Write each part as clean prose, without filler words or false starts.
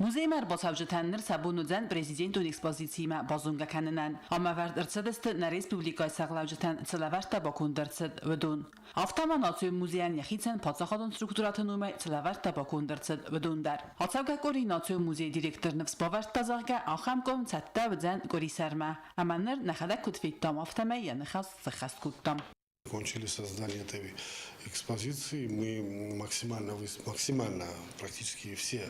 Muzejmer basavcıtanlar sabunuzdan prezidentun ekspozitsiyma bazungakanınan. Ama verdirtsidist na Respublikay sağlavcıtan tsilaverta bakundirtsid vidun. Aftama Nasyon Muzeyan yaxitsen patsaxadon strukturatınumay tsilaverta bakundirtsid vidundar. Hatsavga kori Nasyon Muzey direktornıv spaverta zağga axamkom tsatta vidzen kori serma. Amanır naxada kutfittam aftamay ya naxas sıxas kuttam. Кончили создание этой экспозиции. Мы максимально практически все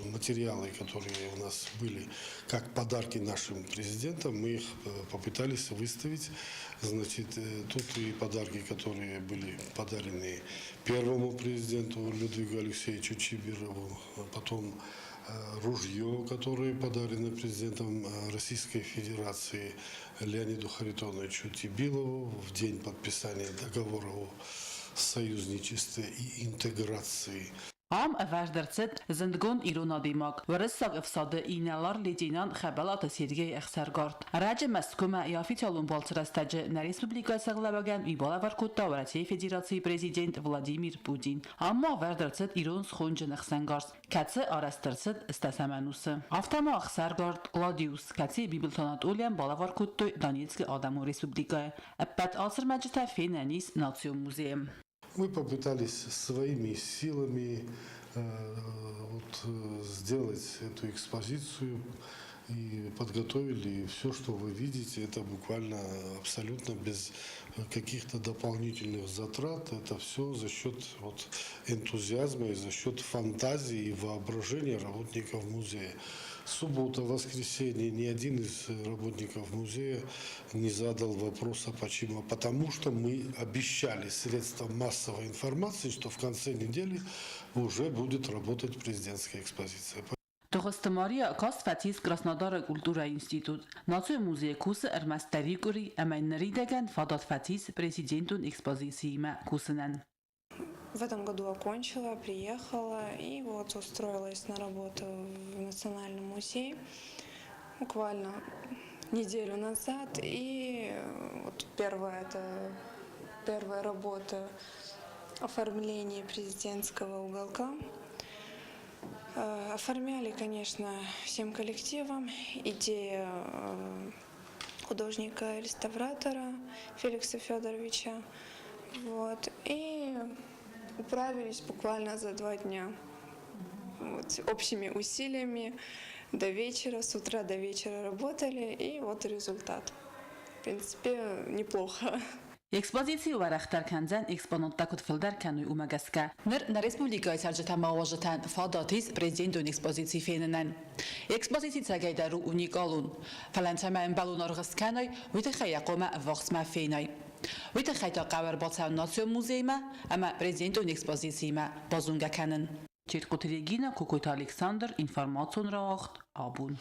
материалы, которые у нас были как подарки нашим президентам, мы их попытались выставить. Значит, тут и подарки, которые были подарены первому президенту Людвигу Алексеевичу Чибирову, потом ружье, которое подарено президентом Российской Федерации Леониду Харитоновичу Тибилову в день подписания договора о союзничестве и интеграции. Am verdirtsid zindgon ironadimak ورسق افساد اینالار لیجینان خبلات سیرگی اخسرگارد. رج مسکومه یافیتالون بالترستج نریسپوبلیکای سغلبگن ایبالا ورکوتا ورتی فدراسی پرزیدنت ولادیمیر پوتین. اما verdirtsid ایران خونج نخسنگارد. کتس آرسترتsid استسمنوس. افتما اخسرگارد لادیوس کتی بیبلتانات اولیم بالا ورکوتو دانیتسک آدمو ریسپوبلیکای. ابد آسر مجتا فینانیس ناسیون موزیم. Мы попытались своими силами сделать эту экспозицию и подготовили все, что вы видите. Это буквально абсолютно без каких-то дополнительных затрат. Это все за счет энтузиазма и за счет фантазии и воображения работников музея. Суббота, воскресенье, ни один из работников музея не задал вопроса почему. Потому что мы обещали средствам массовой информации, что в конце недели уже будет работать президентская экспозиция. Тохостамария Касфатис Краснодара культура институт. Нацию музей курсы армастарикури амайнаридаган Фадат Фатис президентун экспозициима курсенан. В этом году окончила, приехала и вот устроилась на работу в Национальном музее буквально неделю назад. И вот первая работа оформление президентского уголка. Оформляли, конечно, всем коллективом. Идея художника-реставратора Феликса Федоровича. Вот. И управились буквально за 2 дня. Вот, общими усилиями до вечера, с утра до вечера работали, и вот результат. В принципе, неплохо. Экспозиции варахтар канзан экспонат такут филдар кануй умагаска. На республикой сарджата маважатан фадатис президентун экспозиции фененен. Экспозиции цагайдару уникалун. Фалантаман балун аргасканой витахая кома вахсма фенай. ويتخيط قبر باطن ناسيون موزيما أما بريزيدنتون إكسبوزيسيما بازونغا كانن. تيركوتريجينا كوكويت ألكسندر إنفورماتسون راخت آبون.